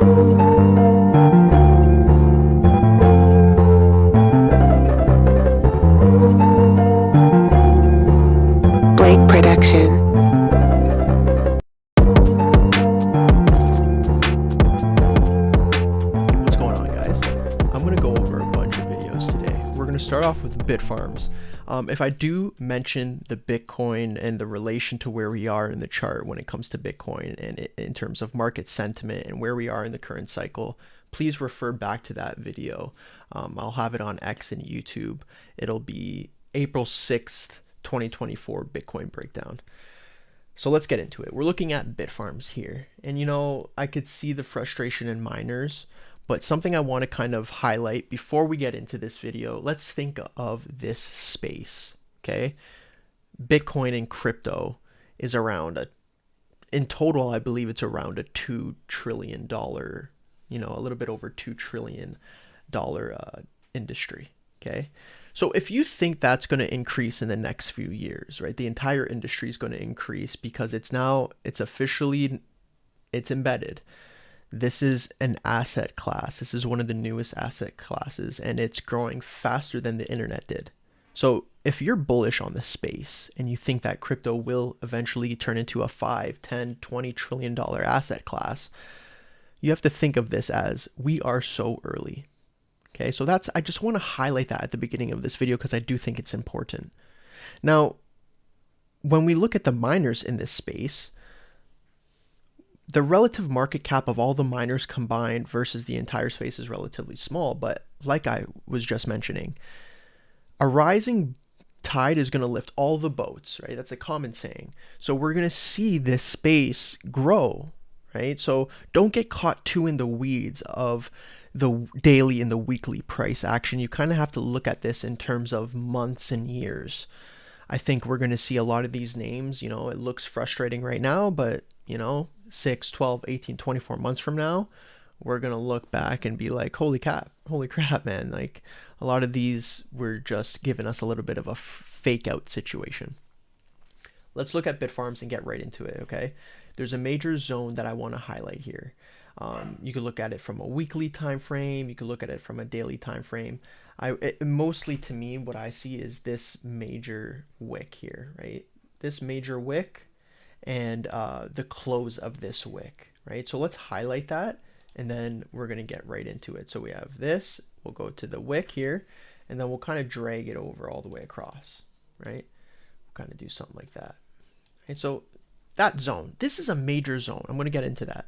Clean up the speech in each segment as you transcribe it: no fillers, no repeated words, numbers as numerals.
Production. What's going on, guys? I'm going to go over a bunch of videos today. We're going to start off with Bitfarms. If I do mention the Bitcoin and the relation to where we are in the chart when it comes to Bitcoin and in terms of market sentiment and where we are in the current cycle, please refer back to that video. I'll have it on X and YouTube. It'll be April 6th, 2024 Bitcoin breakdown. So let's get into it. We're looking at Bitfarms here. And you know, I could see the frustration in miners, but something I want to kind of highlight before we get into this video, let's think of this space, okay? Bitcoin and crypto is around in total, I believe it's around a $2 trillion, you know, a little bit over $2 trillion industry, okay? So if you think that's going to increase in the next few years, right, the entire industry is going to increase because it's embedded. This is an asset class. This is one of the newest asset classes, and it's growing faster than the internet did. So if you're bullish on this space and you think that crypto will eventually turn into a 5, 10, $20 trillion asset class, you have to think of this as we are so early. Okay, so I just want to highlight that at the beginning of this video because I do think it's important. Now, when we look at the miners in this space, the relative market cap of all the miners combined versus the entire space is relatively small, but like I was just mentioning, a rising tide is going to lift all the boats, right? That's a common saying. So we're going to see this space grow, right? So don't get caught too in the weeds of the daily and the weekly price action. You kind of have to look at this in terms of months and years. I think we're going to see a lot of these names, you know, it looks frustrating right now, but you know, 6, 12, 18, 24 months from now, we're going to look back and be like, holy crap, man. Like a lot of these were just giving us a little bit of a fake out situation. Let's look at Bitfarms and get right into it, okay? There's a major zone that I want to highlight here. You can look at it from a weekly time frame. You can look at it from a daily time frame. Mostly to me, what I see is this major wick here, right? This major wick and the close of this wick, right? So let's highlight that, and then we're going to get right into it. So we have this. We'll go to the wick here, and then we'll kind of drag it over all the way across, right? We'll kind of do something like that. And so that zone, this is a major zone. I'm going to get into that.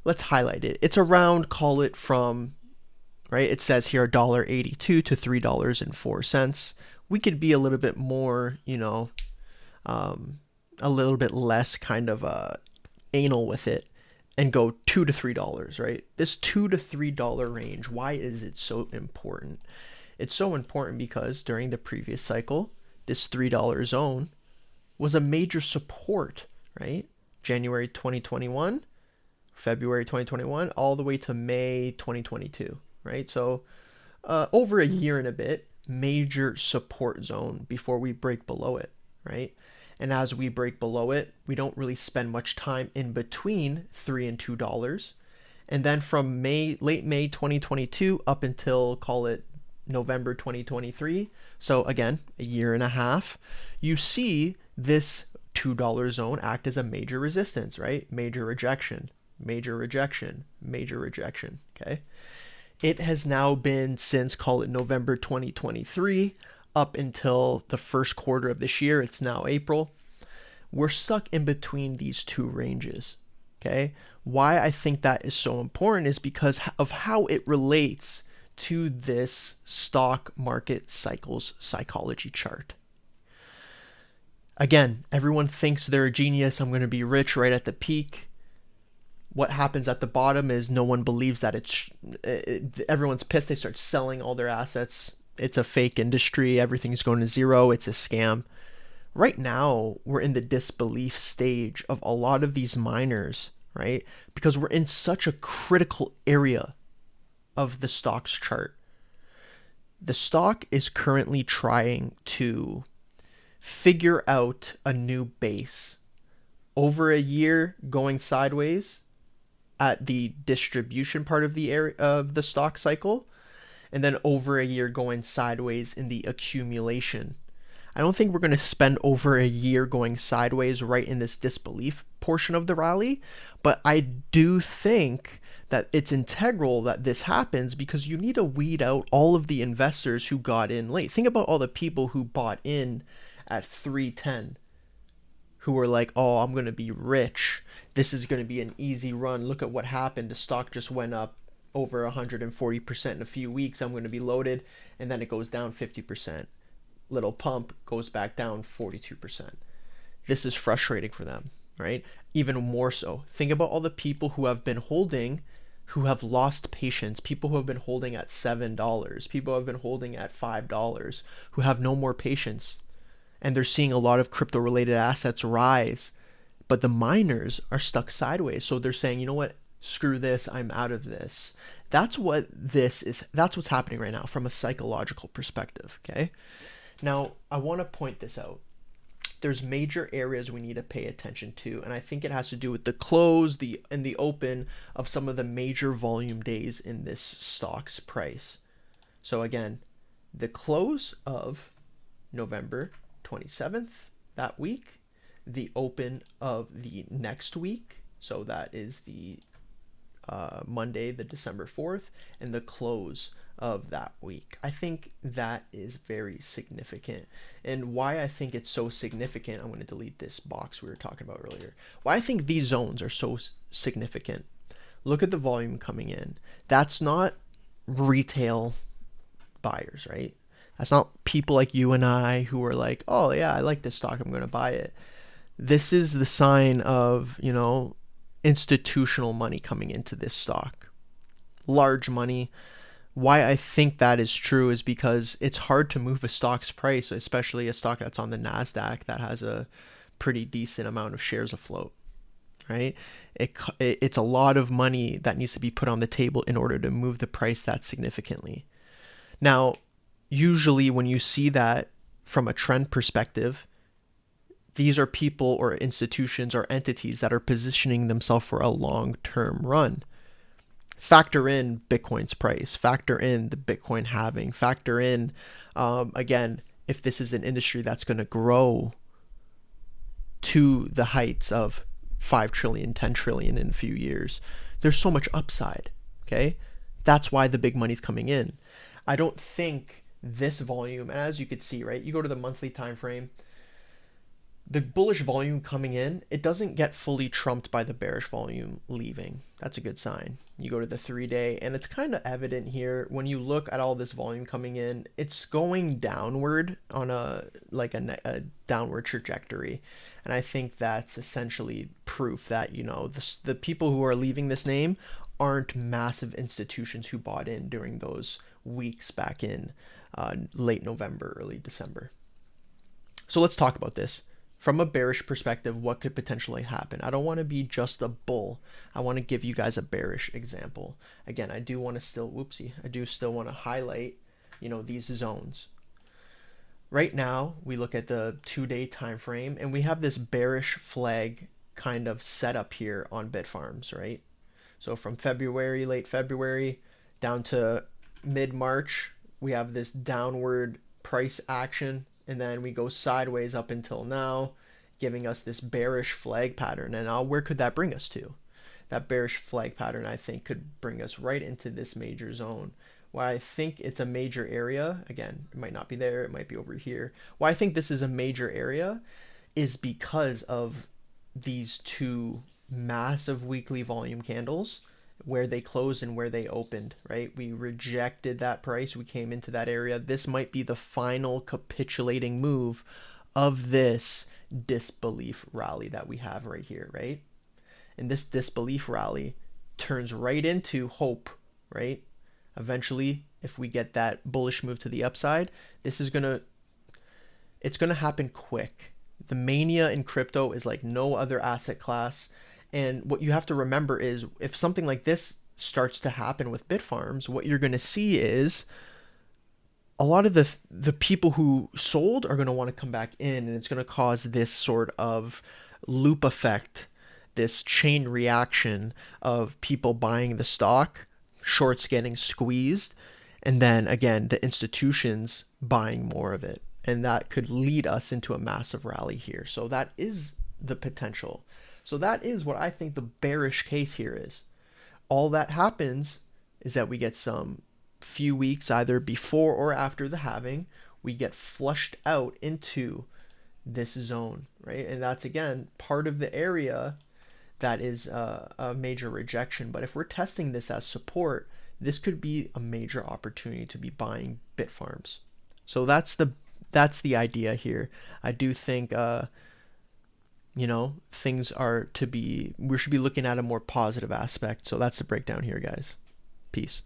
Let's highlight it. It's around, call it from, right? It says here $1.82 to $3.04. We could be a little bit more, you know, a little bit less kind of anal with it and go $2 to $3, right? This $2 to $3 range, why is it so important? It's so important because during the previous cycle, this $3 zone was a major support, right? January 2021, February 2021, all the way to May 2022, right? So over a year and a bit, major support zone before we break below it, right? And as we break below it, we don't really spend much time in between $3 and $2. And then from late May 2022 up until, call it November 2023, so again, a year and a half, you see this $2 zone act as a major resistance, right? Major rejection, major rejection, major rejection, okay? It has now been since, call it November 2023, up until the first quarter of this year. It's now April. We're stuck in between these two ranges, okay? Why I think that is so important is because of how it relates to this stock market cycles psychology chart. Again, everyone thinks they're a genius. I'm going to be rich right at the peak. What happens at the bottom is no one believes that everyone's pissed. They start selling all their assets. It's a fake industry. Everything's going to zero. It's a scam. Right now, we're in the disbelief stage of a lot of these miners, right? Because we're in such a critical area of the stock's chart. The stock is currently trying to figure out a new base. Over a year going sideways, at the distribution part of the area of the stock cycle, and then over a year going sideways in the accumulation. I don't think we're going to spend over a year going sideways right in this disbelief portion of the rally, but I do think that it's integral that this happens because you need to weed out all of the investors who got in late. Think about all the people who bought in at 310 who were like, oh, I'm going to be rich. This is going to be an easy run. Look at what happened. The stock just went up over 140% in a few weeks. I'm going to be loaded. And then it goes down 50%. Little pump, goes back down 42%. This is frustrating for them, right? Even more so. Think about all the people who have been holding, who have lost patience, people who have been holding at $7, people who have been holding at $5, who have no more patience. And they're seeing a lot of crypto related assets rise, but the miners are stuck sideways. So they're saying, you know what, screw this, I'm out of this. That's what this is. That's what's happening right now from a psychological perspective. Okay. Now, I want to point this out. There's major areas we need to pay attention to, and I think it has to do with the close, and the open of some of the major volume days in this stock's price. So again, the close of November 27th, that week, the open of the next week, so that is the Monday, the December 4th, and the close of that week. I think that is very significant. And why I think it's so significant, I'm going to delete this box we were talking about earlier. Why I think these zones are so significant. Look at the volume coming in. That's not retail buyers, right? That's not people like you and I who are like, oh yeah, I like this stock, I'm going to buy it. This is the sign of, institutional money coming into this stock. Large money. Why I think that is true is because it's hard to move a stock's price, especially a stock that's on the NASDAQ that has a pretty decent amount of shares afloat, right? It's a lot of money that needs to be put on the table in order to move the price that significantly. Now, usually when you see that from a trend perspective, these are people or institutions or entities that are positioning themselves for a long-term run. Factor in Bitcoin's price, factor in the Bitcoin halving, factor in, again, if this is an industry that's going to grow to the heights of 5 trillion, 10 trillion in a few years, there's so much upside, okay? That's why the big money's coming in. I don't think this volume, and as you could see, right, you go to the monthly time frame, the bullish volume coming in, it doesn't get fully trumped by the bearish volume leaving. That's a good sign. You go to the 3-day, and it's kind of evident here when you look at all this volume coming in, it's going downward on a downward trajectory. And I think that's essentially proof that, the people who are leaving this name aren't massive institutions who bought in during those weeks back in late November, early December. So let's talk about this. From a bearish perspective, what could potentially happen? I don't want to be just a bull. I want to give you guys a bearish example. Again, I do still want to highlight, these zones. Right now, we look at the 2-day time frame, and we have this bearish flag kind of set up here on Bitfarms, right? So from February, late February, down to mid-March, we have this downward price action, and then we go sideways up until now, giving us this bearish flag pattern. And now where could that bring us to? That bearish flag pattern, I think, could bring us right into this major zone. Why I think it's a major area, again, it might not be there, it might be over here. Why I think this is a major area is because of these two massive weekly volume candles, where they closed and where they opened, right? We rejected that price. We came into that area. This might be the final capitulating move of this disbelief rally that we have right here, right? And this disbelief rally turns right into hope, right? Eventually, if we get that bullish move to the upside, it's going to happen quick. The mania in crypto is like no other asset class. And what you have to remember is if something like this starts to happen with Bitfarms, what you're going to see is a lot of the people who sold are going to want to come back in, and it's going to cause this sort of loop effect. this chain reaction of people buying the stock, shorts getting squeezed, and then again the institutions buying more of it, and that could lead us into a massive rally here. So that is the potential. So that is what I think the bearish case here is. All that happens is that we get some few weeks either before or after the halving, we get flushed out into this zone, right? And that's again part of the area that is a major rejection. But if we're testing this as support, this could be a major opportunity to be buying Bitfarms. So that's the idea here. I do think things are to be, we should be looking at a more positive aspect. So that's the breakdown here, guys. Peace.